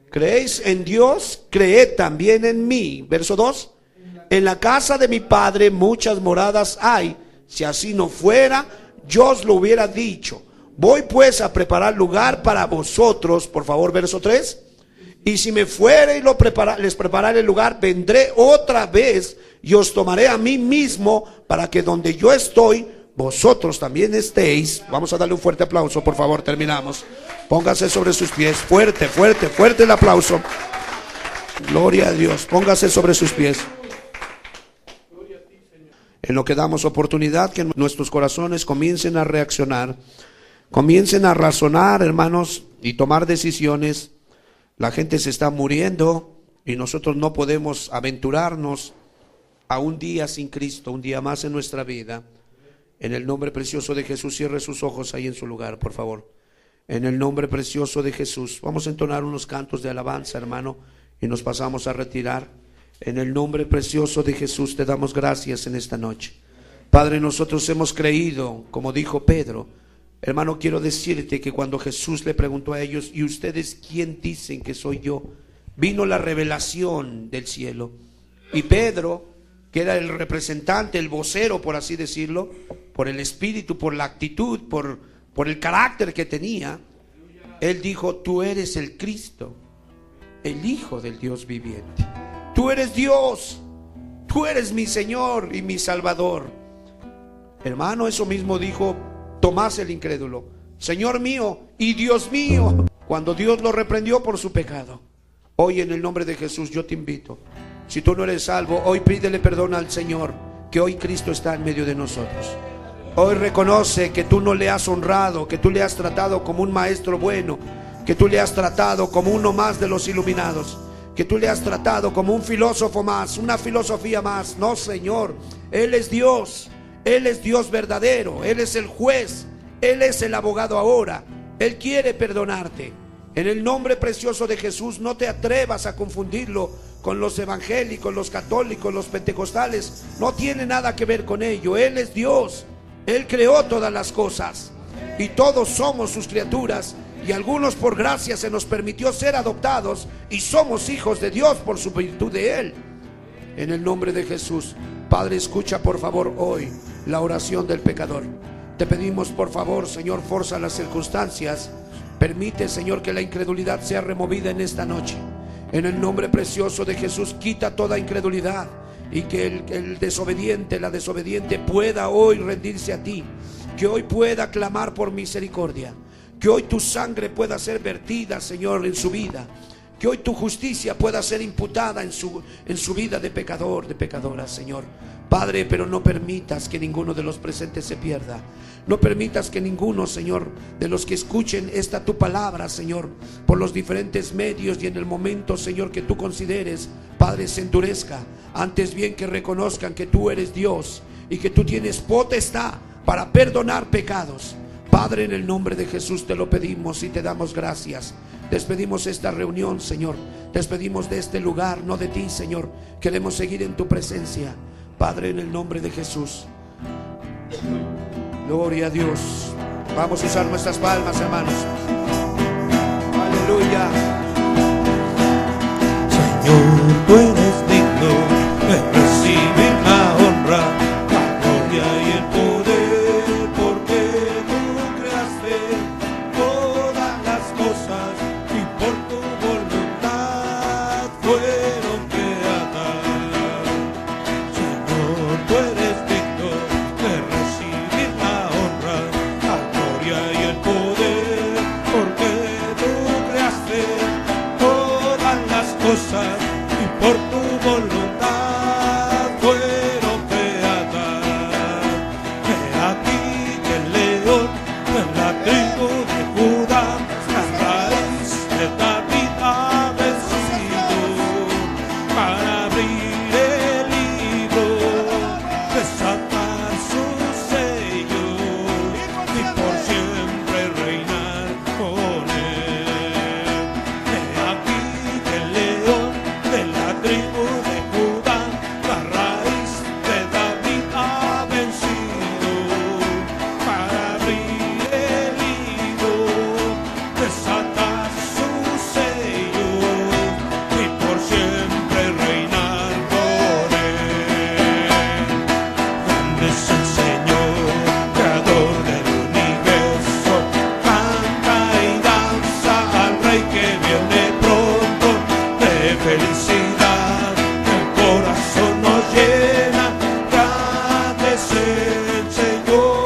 [SPEAKER 1] ¿Creéis en Dios? Creed también en mí. Verso 2. En la casa de mi Padre muchas moradas hay. Si así no fuera, yo os lo hubiera dicho. Voy pues a preparar lugar para vosotros. Por favor, verso 3. Y si me fuere y les prepararé el lugar, vendré otra vez y os tomaré a mí mismo, para que donde yo estoy, vosotros también estéis. Vamos a darle un fuerte aplauso, por favor, terminamos. Póngase sobre sus pies, fuerte, fuerte, fuerte el aplauso. Gloria a Dios, póngase sobre sus pies. En lo que damos oportunidad que nuestros corazones comiencen a reaccionar, comiencen a razonar, hermanos, y tomar decisiones. La gente se está muriendo y nosotros no podemos aventurarnos a un día sin Cristo, un día más en nuestra vida. En el nombre precioso de Jesús, cierre sus ojos ahí en su lugar, por favor. En el nombre precioso de Jesús, vamos a entonar unos cantos de alabanza, hermano, y nos pasamos a retirar. En el nombre precioso de Jesús te damos gracias en esta noche. Padre, nosotros hemos creído, como dijo Pedro. Hermano, quiero decirte que cuando Jesús le preguntó a ellos: ¿y ustedes quién dicen que soy yo?, vino la revelación del cielo. Y Pedro, que era el representante, el vocero, por así decirlo, por el espíritu, por la actitud, por el carácter que tenía, él dijo: tú eres el Cristo, el Hijo del Dios viviente. Tú eres Dios, tú eres mi Señor y mi Salvador. Hermano, eso mismo dijo Tomás el incrédulo: Señor mío y Dios mío, cuando Dios lo reprendió por su pecado. Hoy, en el nombre de Jesús, yo te invito. Si tú no eres salvo, hoy pídele perdón al Señor, que hoy Cristo está en medio de nosotros. Hoy reconoce que tú no le has honrado, que tú le has tratado como un maestro bueno, que tú le has tratado como uno más de los iluminados, que tú le has tratado como un filósofo más, una filosofía más. No, Señor, Él es Dios verdadero, Él es el juez, Él es el abogado ahora. Él quiere perdonarte. En el nombre precioso de Jesús, no te atrevas a confundirlo con los evangélicos, los católicos, los pentecostales. No tiene nada que ver con ello. Él es Dios, Él creó todas las cosas y todos somos sus criaturas, y algunos por gracia se nos permitió ser adoptados y somos hijos de Dios por su virtud de Él. En el nombre de Jesús, Padre, escucha por favor hoy la oración del pecador. Te pedimos por favor, Señor, forza las circunstancias. Permite, Señor, que la incredulidad sea removida en esta noche. En el nombre precioso de Jesús, quita toda incredulidad, y que el desobediente, la desobediente pueda hoy rendirse a ti. Que hoy pueda clamar por misericordia. Que hoy tu sangre pueda ser vertida, Señor, en su vida. Que hoy tu justicia pueda ser imputada en su vida de pecador, de pecadora, Señor. Padre, pero no permitas que ninguno de los presentes se pierda. No permitas que ninguno, Señor, de los que escuchen esta tu palabra, Señor, por los diferentes medios y en el momento, Señor, que tú consideres, Padre, se endurezca. Antes bien que reconozcan que tú eres Dios y que tú tienes potestad para perdonar pecados. Padre, en el nombre de Jesús te lo pedimos y te damos gracias. Despedimos esta reunión, Señor. Despedimos de este lugar, no de ti, Señor. Queremos seguir en tu presencia, Padre, en el nombre de Jesús. Gloria a Dios. Vamos a usar nuestras palmas, hermanos. Aleluya.
[SPEAKER 2] Señor, tú eres digno de recibir la honra, la gloria y el poder, porque tú creaste todas las cosas y por tu voluntad fueron creadas. Señor, tú eres digno de recibir la honra, la gloria y el poder, porque tú creaste todas las cosas y por tu voluntad fueron creadas. He aquí que el león de la tribu de Judá, la raíz de David ha vencido, para abrir el libro, desatar sus sellos y por siempre reinar con él. He aquí que el león de la tribu de Judá, la raíz de David ha vencido, para abrir el libro, desatar sus sellos y por siempre reinar con él. Grande es el Señor, creador del universo, canta y danza al Rey que viene pronto de felicidad. El corazón nos llena, grande es el Señor,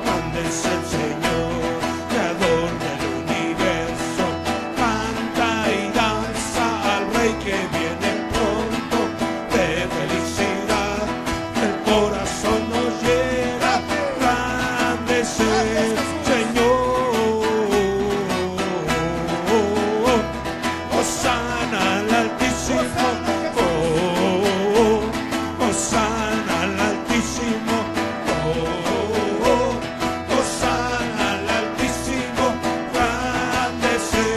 [SPEAKER 2] grande es el Señor, creador del universo, canta y danza al Rey que viene pronto de felicidad. El corazón nos llena, grande es el Señor. Hosana al Altísimo, Hosana al Altísimo, Hosana al Altísimo, grande es el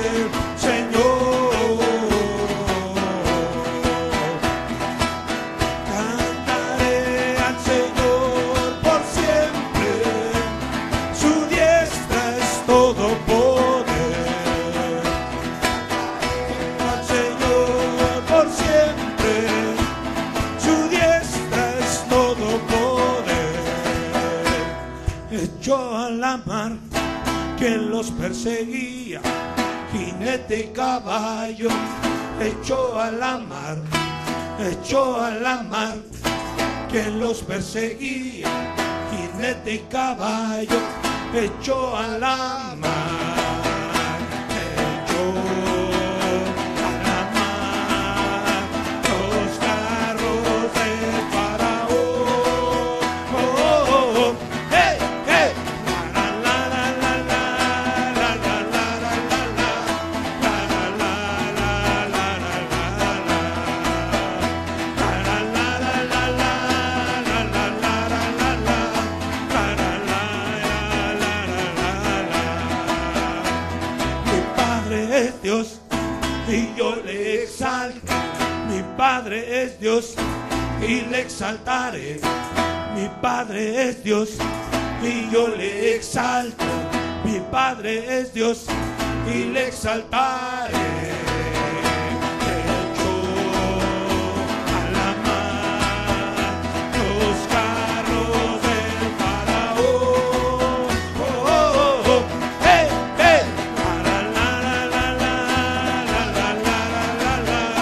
[SPEAKER 2] Señor. Cantaré al Señor por siempre, su diestra es todo poder. Al Señor por siempre, su diestra es todo poder. Echó a la mar quien los perseguía, jinete y caballo, echó a la mar, echó a la mar quien los perseguía, jinete y caballo, echó a la mar. Echó a la mar los carros del faraón. Oh, oh, oh. Hey, hey. La la la la la la la la la la la la la la Mi Padre es Dios y yo le exalto. Mi Padre es Dios y le exaltaré. Mi Padre es Dios y yo le exalto. Mi Padre es Dios y le exaltaré. Echó a la mar los carros del faraón. Oh, oh, oh. Hey, hey. La la la la la la la la la la la la la la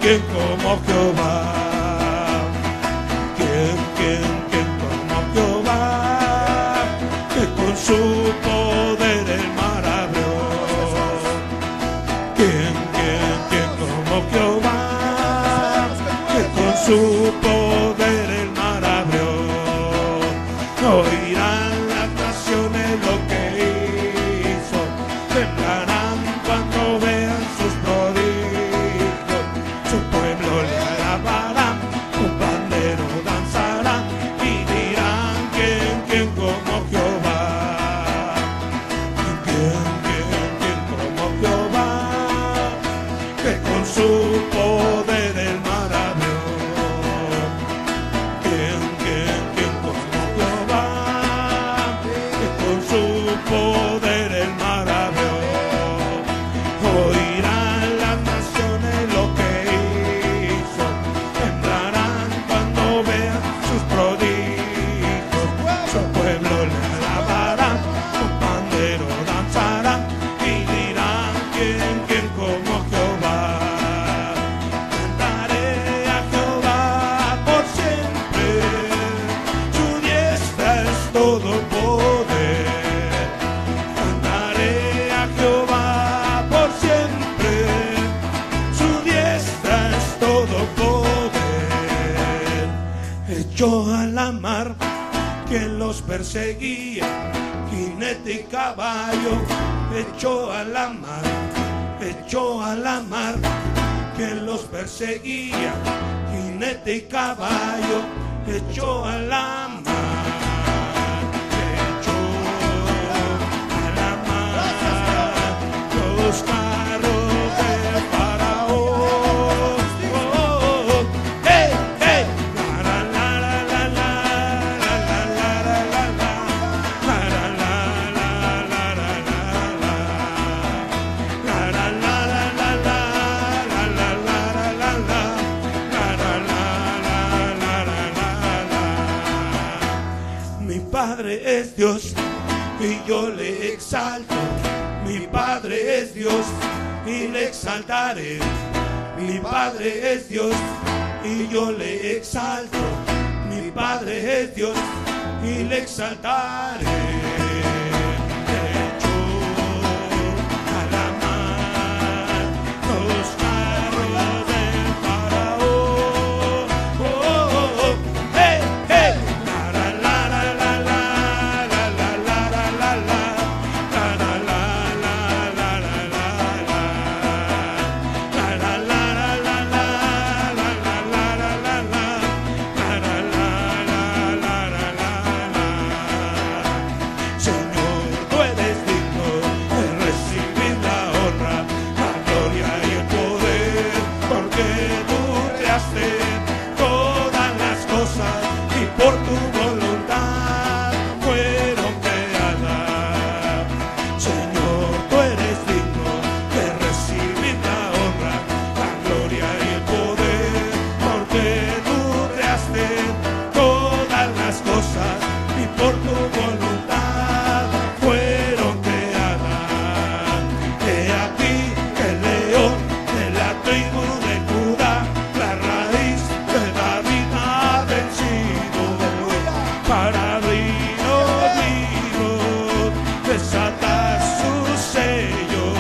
[SPEAKER 2] quién como Jehová? ¿Quién como Jehová? Que con su poder el mar abrió. ¿Quién como Jehová? Que con su poder el mar abrió. Oirán las naciones lo que hizo, temblarán cuando vean sus prodigios. Su pueblo le alabará, un pandero danzará y dirán ¿quién como Jehová? ¿Quién como Jehová? Que con su poder el mar abrió. ¿Quién como Jehová? Que con su poder el mar abrió. Oirán las naciones lo que hizo, temblarán cuando vean sus prodigios. Su pueblo le alabará, un pandero danzará y dirán ¿quién como Jehová? Cantaré a Jehová por siempre, su diestra es todo poder. Cantaré a Jehová por siempre, su diestra es todo poder. Echó a la mar quien los perseguía, jinete y caballo. Echó a la mar quien los perseguía, jinete y caballo. Echó a la mar. Echó a la mar los carros del faraón. Hey, hey. La la la la la la la la la la la la la la la la Mi Padre es Dios y yo le exalto. Mi Padre es Dios y le exaltaré. Mi Padre es Dios y yo le exalto. Mi Padre es Dios y le exaltaré. Echó a la mar los carros del faraón. Hey, hey. La la la la la la la la la la la la la la la la Señor, tú eres digno de recibir la honra, la gloria y el poder, porque tú creaste todas las cosas y por tu voluntad fueron creadas. Señor, tú eres digno de recibir la honra, la gloria y el poder, porque tú creaste todas las cosas y por tu voluntad fueron creadas. He aquí el león de la tribu de Judá, la raíz de David ha vencido, para abrir los libros, desatar sus sellos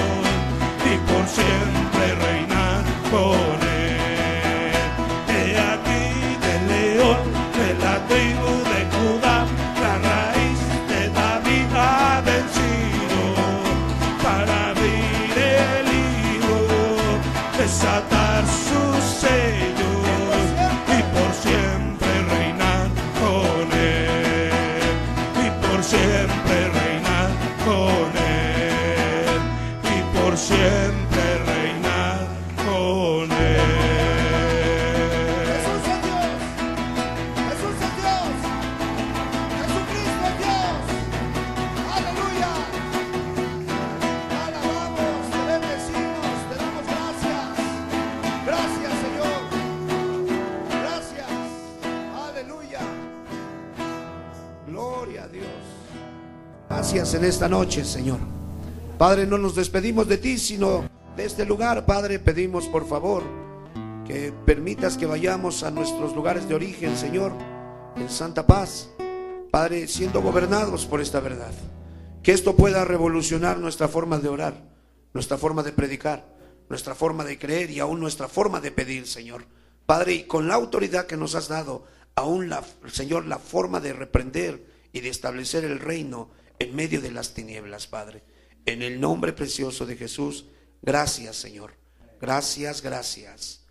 [SPEAKER 2] y por siempre reinar con él. He aquí el león de la tribu de Judá, la raíz de David ha vencido, para abrir el libro, desatar sus sellos y por siempre reinar con él. Y por siempre reinar con él. Y por siempre reinar con él.
[SPEAKER 3] Jesús es Dios, Jesús es Dios, Jesucristo es Dios, aleluya, alabamos, te bendecimos, te damos gracias, gracias Señor, gracias, aleluya, gloria a Dios.
[SPEAKER 1] Gracias en esta noche, Señor. Padre, no nos despedimos de ti, sino de este lugar. Padre, pedimos por favor que permitas que vayamos a nuestros lugares de origen, Señor, en santa paz, Padre, siendo gobernados por esta verdad. Que esto pueda revolucionar nuestra forma de orar, nuestra forma de predicar, nuestra forma de creer y aún nuestra forma de pedir, Señor. Padre, y con la autoridad que nos has dado, aún Señor, la forma de reprender y de establecer el reino en medio de las tinieblas, Padre. En el nombre precioso de Jesús, gracias, Señor. Gracias, gracias.